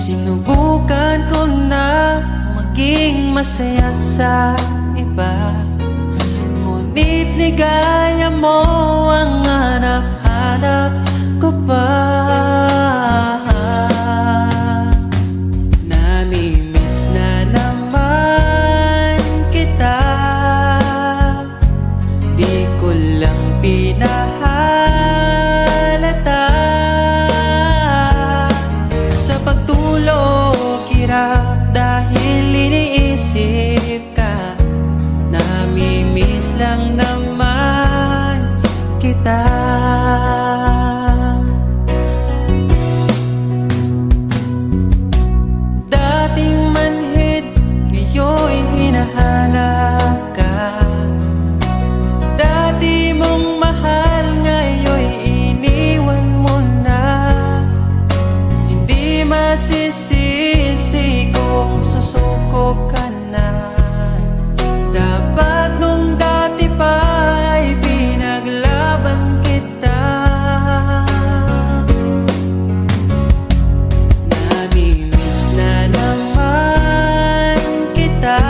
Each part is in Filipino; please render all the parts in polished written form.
Sinubukan ko na maging masaya sa iba, ngunit ligaya mo ang hanap-hanap ko pa. Namimiss na naman kita, di ko lang pinahalata. Sa pagtulog hirap dahil iniisip ka, namimiss lang naman kita. Dating manhid, ngayon hinahanap ka. Dati mong mahal, ngayon iniwan mo na. Hindi masisisi kung susuko ka na. Dapat nung dati pa ay pinaglaban kita. Namimiss na naman kita,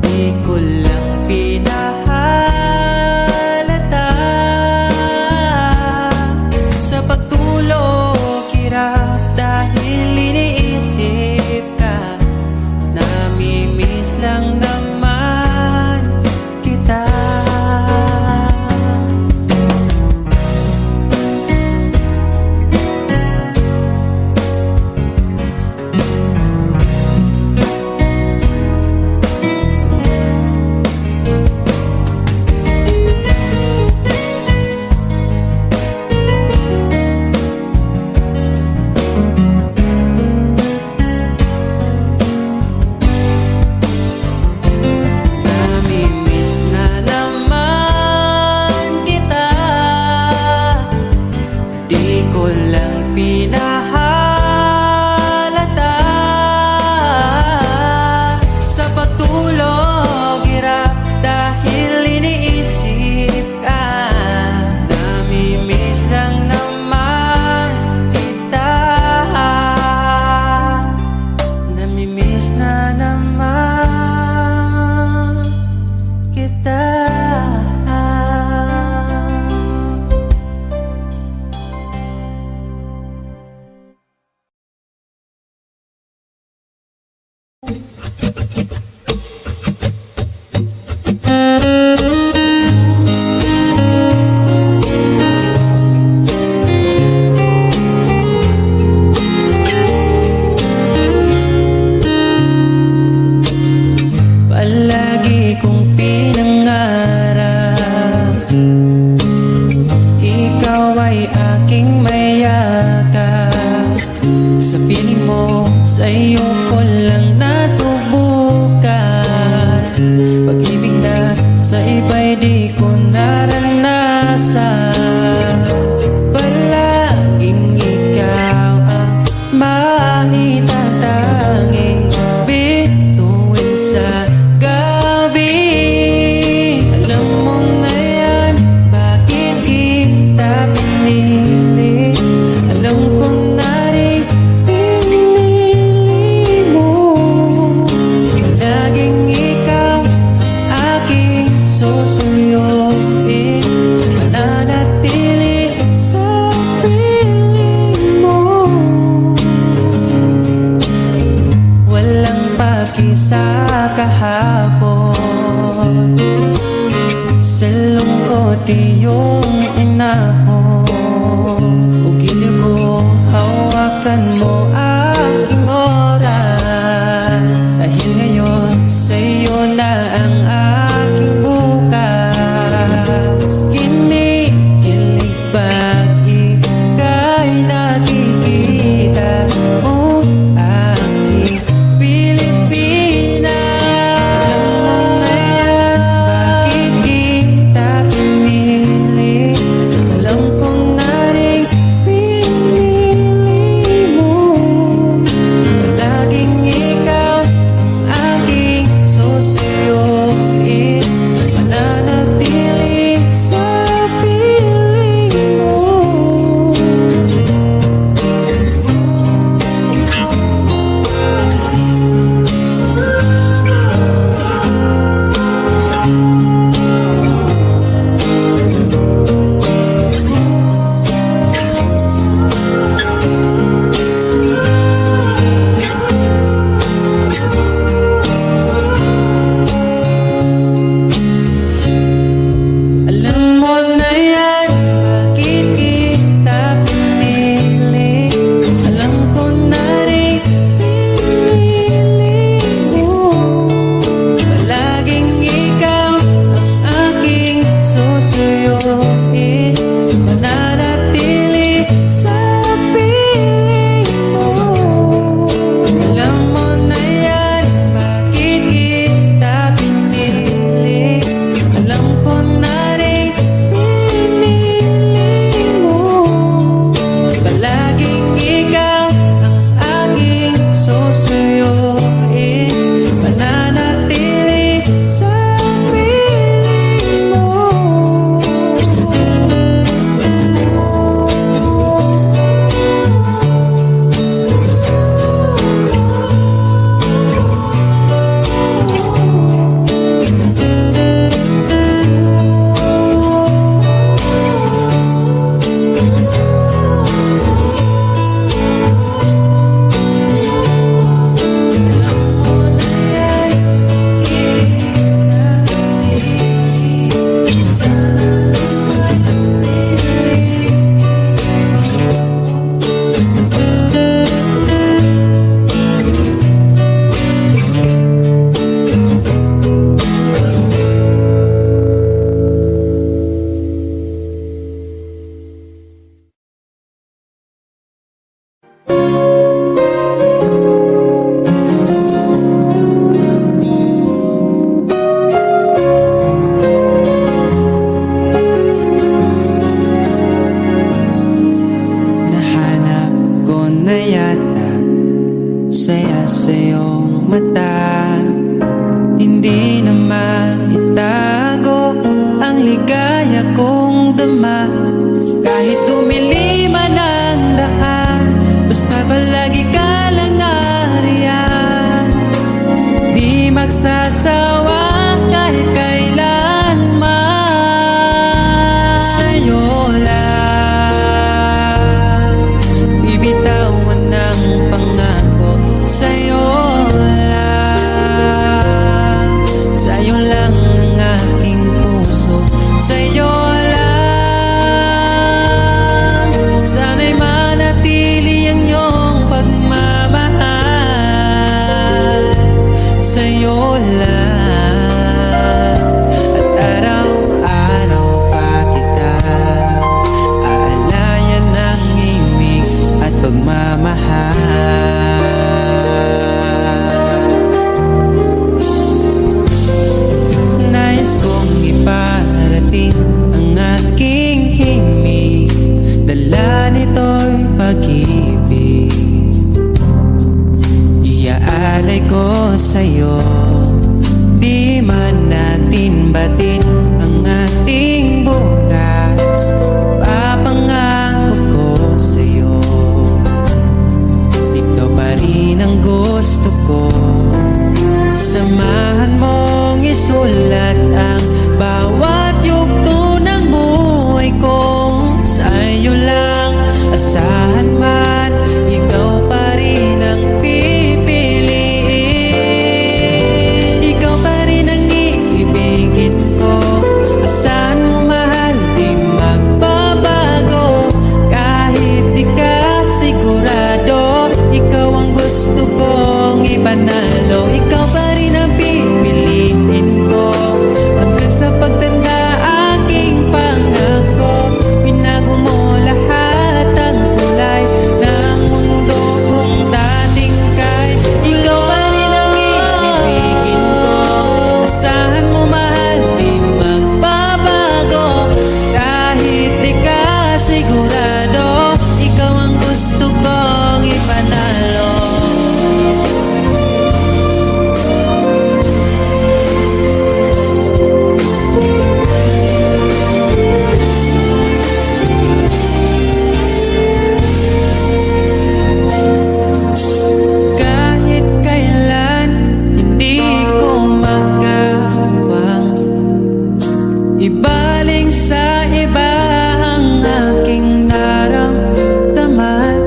di ko lang pinahalata. Sa pagtulog hirap dahil iniisip ka, namimiss lang naman kita. Namimiss na naman kita, di ko lang pinahalata. Sa pagtulog hirap dahil iniisip ka, namimiss lang naman kita. Namimiss na naman kita. Palagi kong pinangarap, ikaw ay aking mayakap. Sa piling mo, sa'yo ko lang nasubukan. Pag-ibig na sa iba'y di ko naranasan. Palaging ikaw ang maitatanging bituin sa gabi. Alam mo na yan, bakit kita pinili? Alam ko na rin pinili mo. Palaging ikaw aking susuyopin, mananatili sa piling mo. Walang paki sa kahapon, sa lungkot iyong inahon. Ugiliw ko, hawakan mo aking oras, dahil ngayon sa'yo na ang aking bukas. Kinikilig ba't ika'y nakikita mo aking Pilipinas? Alam mo na yan, bakit kita pinili? Alam kong na rin pinili mo. payatap, saya sa iyong mata. Hindi na maitago ang ligaya kong dama. Kahit tumili man ang daan, basta palagi ka lang nariyan. Di magsasawa kahit kailanman. Sa'yo lang bibitawan ng pangako. Sa'yo lang, sa'yo lang ang aking puso. Sa'yo lang, sana'y manatili ang iyong pagmamahal. Sa'yo lang, at araw-araw pa kita aalayan ng imig at pagmamahal. Nais kong iparating ang aking himig, dala nito'y pag-ibig. Iaalay ko sa'yo, di man natin batin ang ating bukas. Papangako ko sa'yo, ikaw pa rin ang gusto ko. Samahan mong isulat ang bawat yugto ng buhay ko. Sa'yo lang, asahan man, ikaw pa rin ang pipiliin. Ikaw pa rin ang iibigin ko. Asahan mo mahal, di magbabago. Kahit di ka sigurado, ikaw ang gusto kong ipanalo. Ikaw pa rin ang pipiliin ko hanggang sa pagtanda aking pangako. Binago mo lahat ang kulay ng mundo kong dating kay. Ikaw pa rin ang iibigin ko. Asahan mo mahal, di magbabago. Kahit di ka sigurado, ikaw ang gusto kong ipanalo. Kahit kailan, hindi ko magawang ibaling sa iba ang aking naramdaman.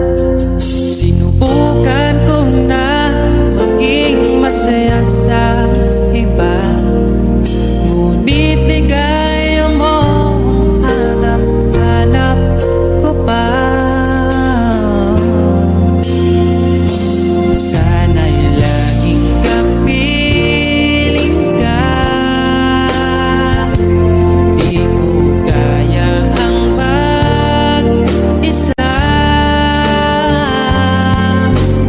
Sinubukan ko na maging masaya sa iba, ngunit ligaya mo ang hanap-hanap ko pa. Sana'y laging kapiling ka. Di ko kaya ang mag-isa.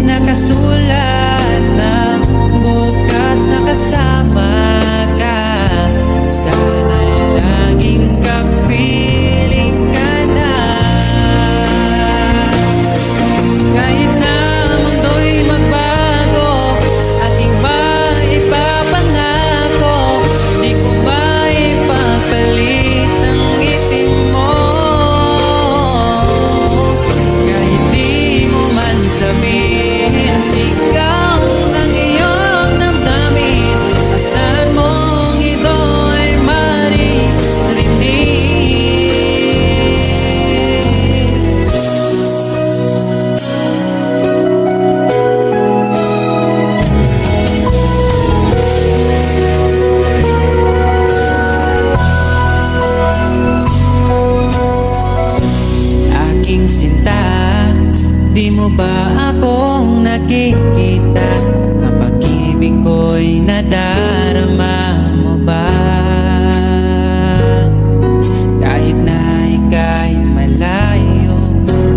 Nakasulat ng bukas na kasama ka. Sana'y laging kapiling ka na. Kahit na ang mundo'y magbago, aking maipapangako, di ko maipapalit ang ngiti mo. Kahit di mo man sabihin, sigaw ng iyong damdamin. Asahan mong ito'y maririnig. Aking sinta, di mo ba akong nakikita? Ang pag-ibig ko'y nadarama mo ba? Kahit na ika'y malayo,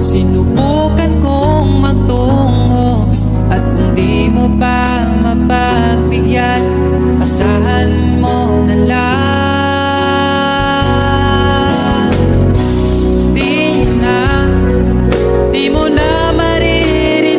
sinubukan kong magtungo. At kung di mo pa mapagbigyan, asahan mo na lang. Di mo na maririnig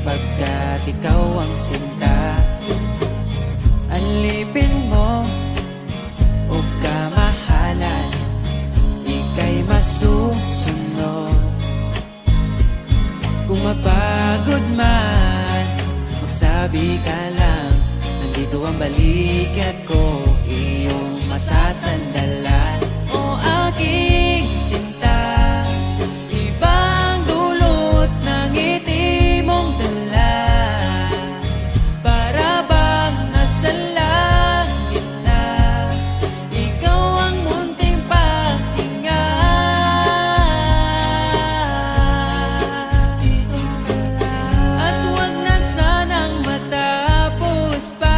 pagkat ikaw ang sinta. Alipin mo o kamahalan, ika'y masusunod. Kung mapagod man, magsabi ka lang, nandito ang balikat ko, iyong masasandalan. O aking sinta, ibang dulot ng ngiti mong dala, para bang nasa langit na, ikaw ang munting pahinga. At huwag na sanang matapos pa.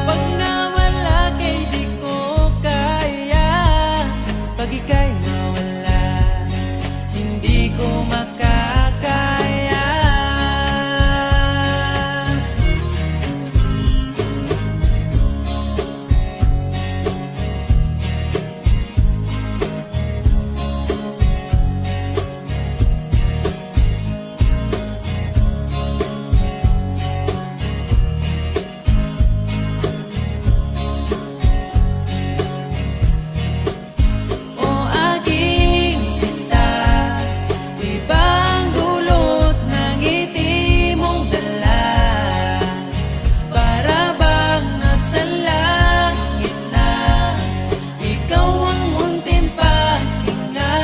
Pag nawala kay di ko kaya, pag ika'y nawala, hindi ko makakaya. O aking sinta, ibang dulot ng ngiti mong dala, para bang nasa langit na, ikaw ang munting pahinga.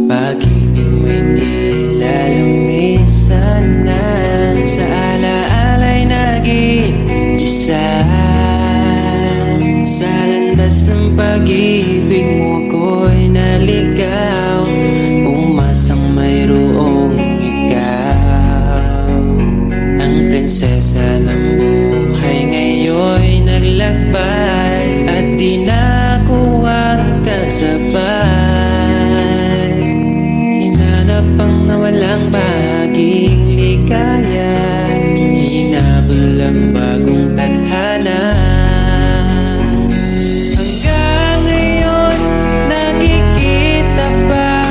Pag-ibig mo'y tila lumisan na, sa alaala'y naging isa. Sa landas ng pag-ibig mo ako'y naligaw, umasang mayroong ikaw. Ang prinsesa ng buhay ngayon'y naglakbay, at di na ako ang kasabay. Hinanap ang nawalang bahaging ligaya, hinabol ang bagong tadhana. Hanggang ngayon nakikita pa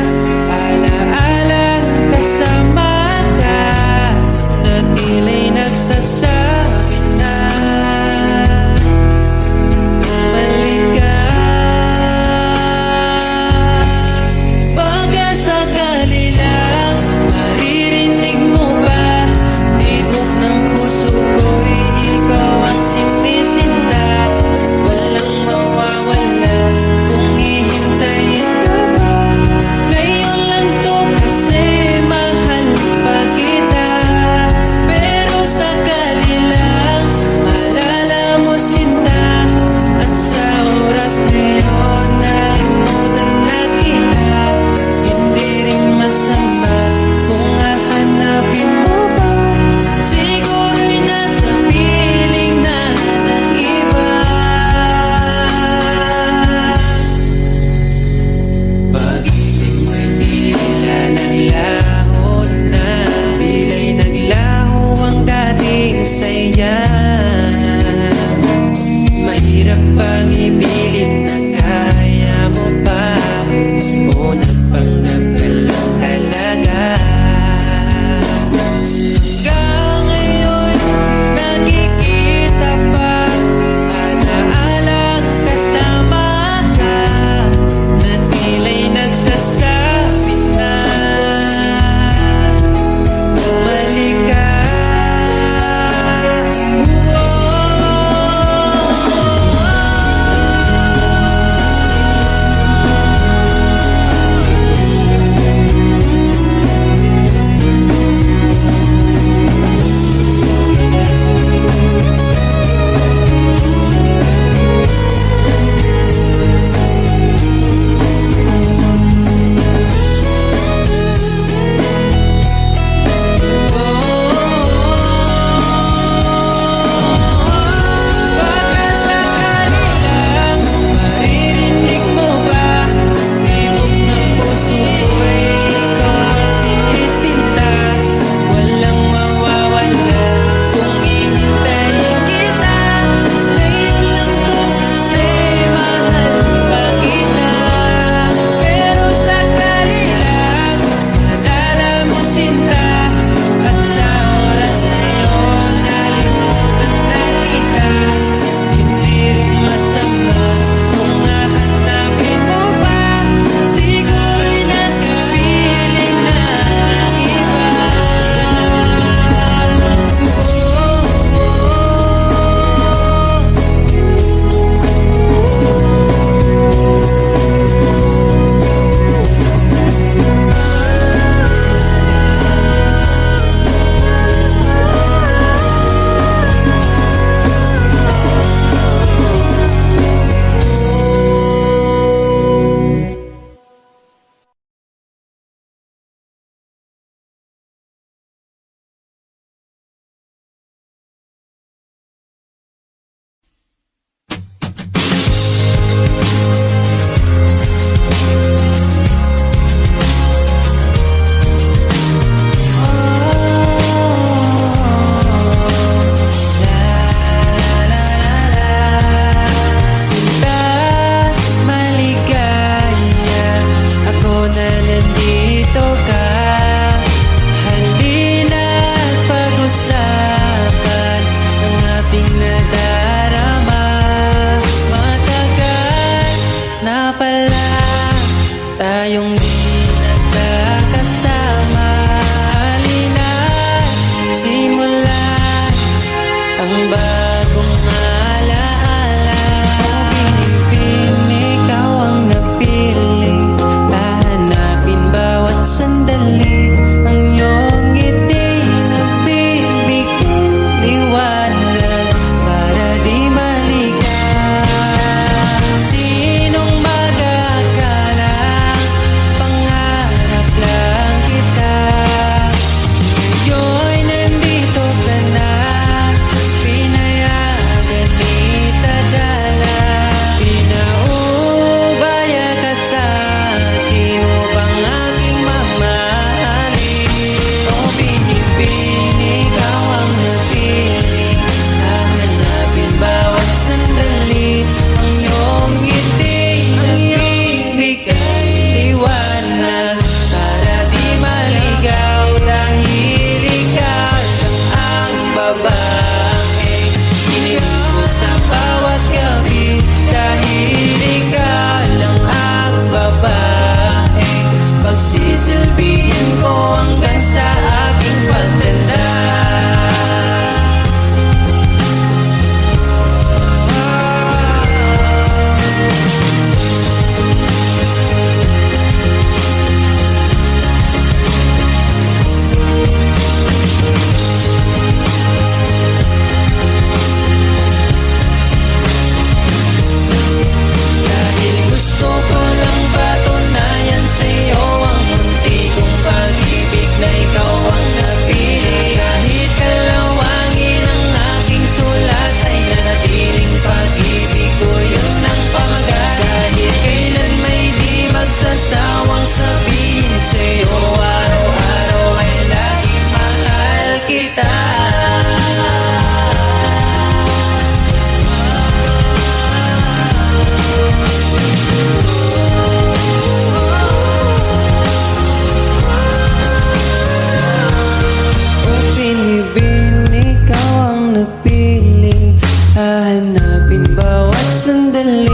Hanapin bawat sandali,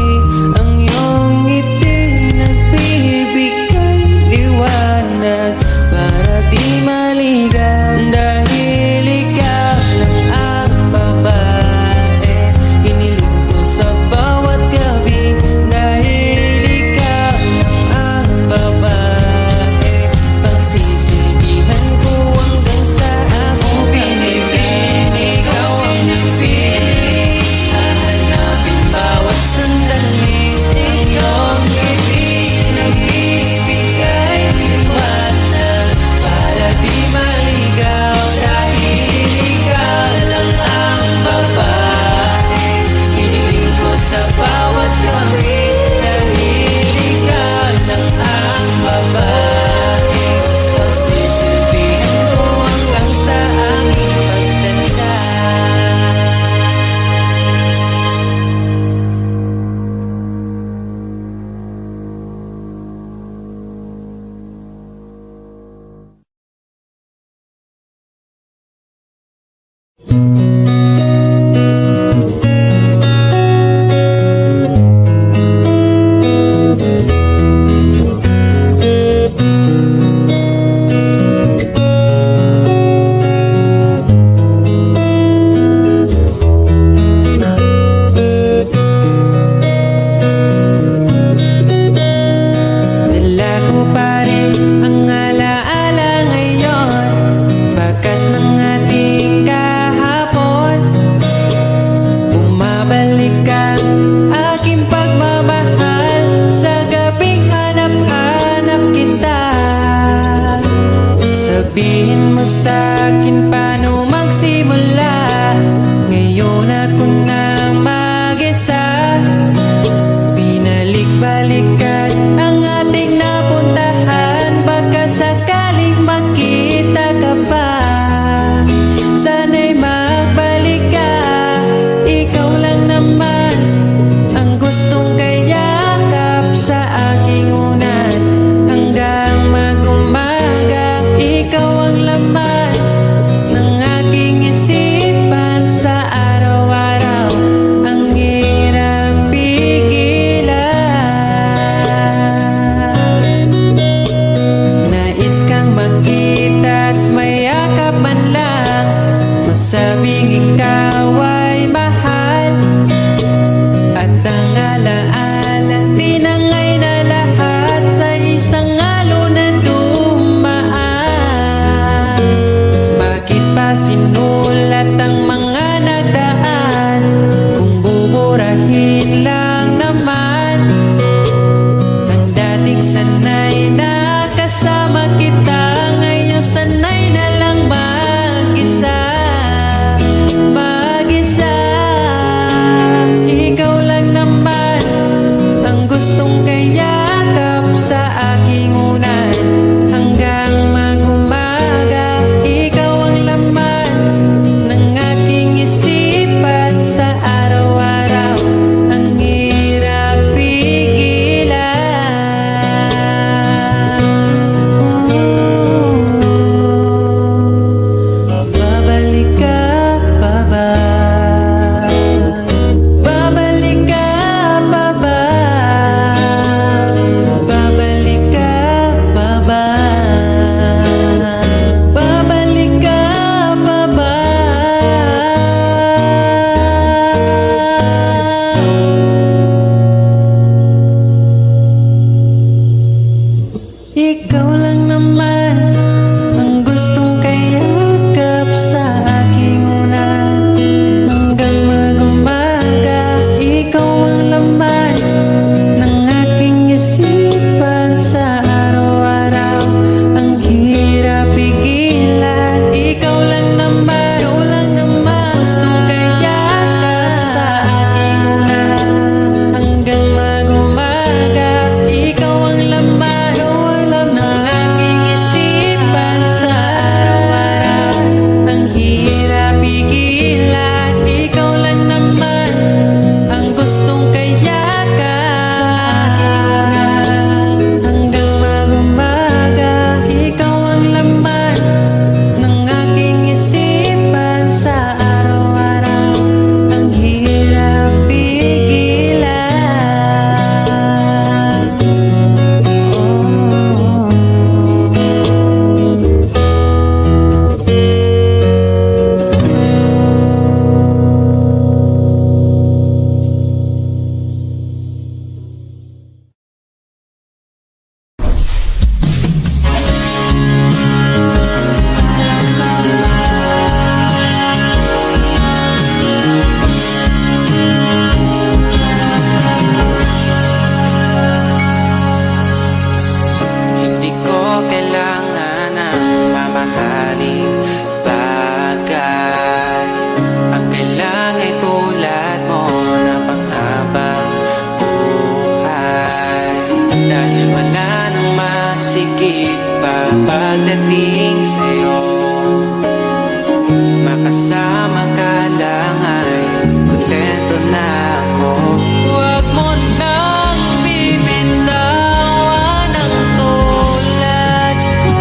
ang iyong ngiti nagbibigay liwanag para di maligaw. Dahil ikaw lang ang babae hiniling ko sa bawat gabi. Dahil ikaw lang ang babae pagsisilbihan ko hanggang sa ako pinipili. Ikaw ang napili, hahanapin Bakit ba pagdating sa'yo makasama ka lang ay kontento na ako? Huwag mo nang bibitawan ang tulad ko.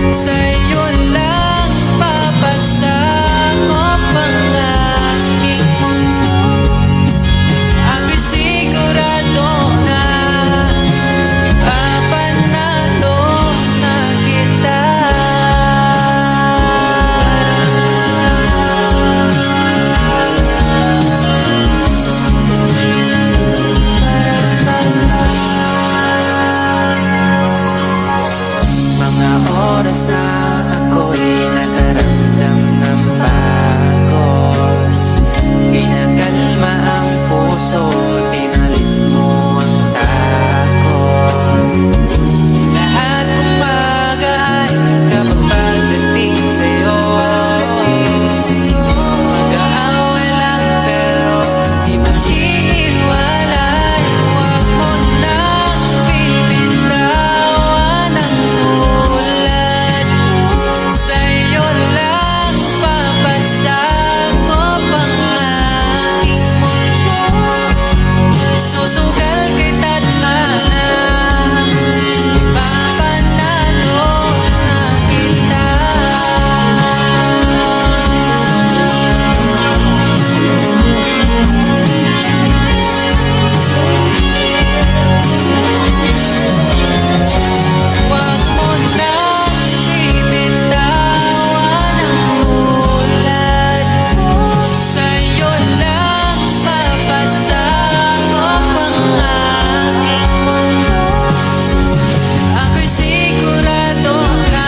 Sa'yo lang papasakop ang aking mundo. Ako'y sigurado na ipapanalo na kita. Mga oras na ako'y nakaramdam ng pagod, pinakalma ang puso, tinalis mo ang takot. Lahat umaga ay kapag pagdating sa'yo, mag-aaway lang pero di mag-iwalay. Huwag mo nang bibitawan ang tulad ko. Sa'yo lang papasakop ang aking mundo. Isusugal kita't ipapanalo na kita. Huwag mo nang bibitawan ang tulad ko. Sa'yo lang papasakop ang aking mundo. Ako'y sigurado na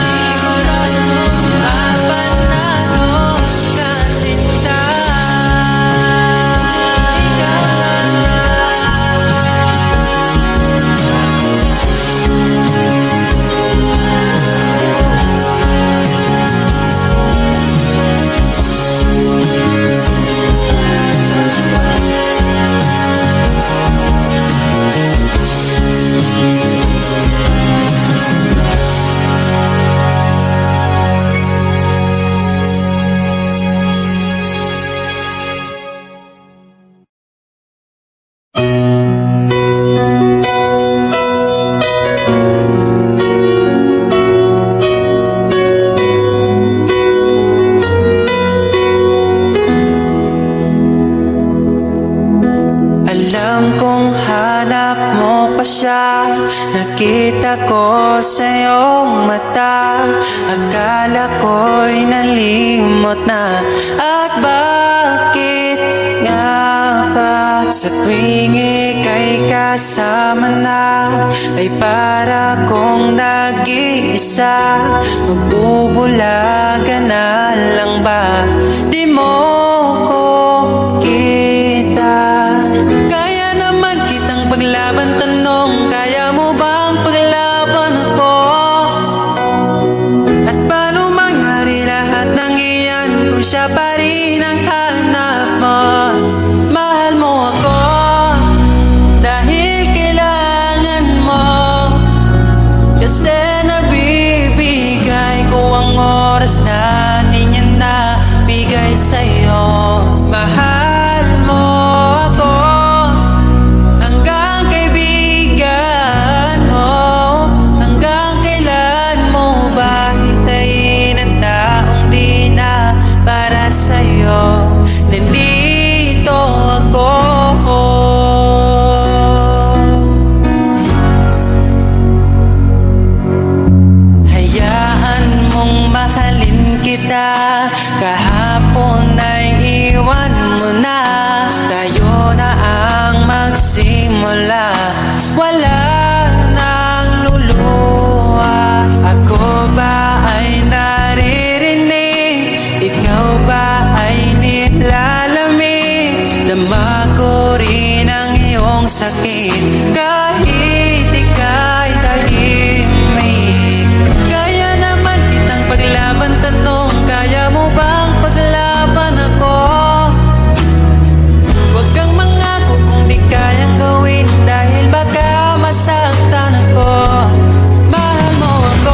mapanalo ka sinta. Alam kong hanap mo pa siya, nakita ko sa iyong mata. Akala ko'y nalimot na, at bakit nga ba sa tuwing ika'y kasama na ay para kong nag-iisa? Magbubulaga na lang ba? Di mo ko kita. Kaya naman kitang paglaban, tanong, kaya mo bang paglaban ako? At paano mangyari lahat ng iyan kung siya pa rin ang hanap mo? Mahal mo ako dahil kailangan mo, kasi nabibigay ko ang oras na di niya nabigay sa'yo. Mahal mo ako hanggang kaibigan mo. Hanggang kailan mo ba hintayin ang taong di na para sa'yo? Nandito ako. Hayaan mong mahalin kita. Kahapon ay iwan mo na, tayo na ang magsimula. Wala nang luluha. Ako ba ay naririnig? Ikaw ba ay nilalamig? Dama ko rin ang iyong sakit kahit ika'y tahimik. Kaya naman kitang paglaban, tanong, kaya mo bang paglaban ako? Huwag kang mangako kung di kayang gawin, dahil baka masaktan ako. Mahal mo ako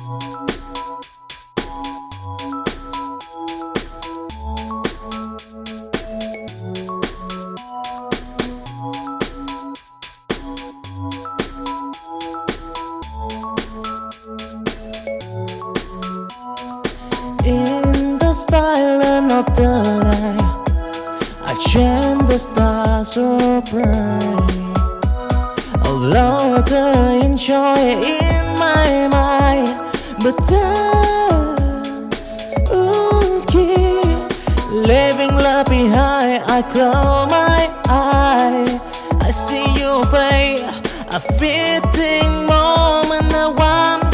In the silence of the night, I chant the stars so bright. Although the enjoy in my mind, but I'm scared. Leaving love behind, I close my eye. I see your face, a fitting moment I want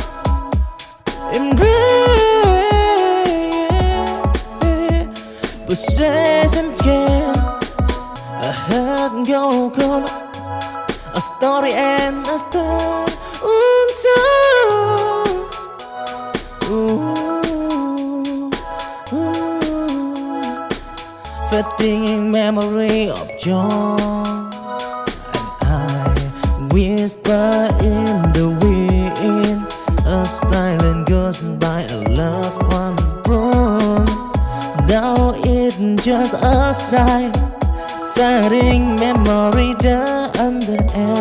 embrace. Possession can a hurt go cold, a story and a star untold. Fading memory of joy, and I whisper in the wind. A silent goes by, a loved one born. Though it's just a sigh, fading memory down the end.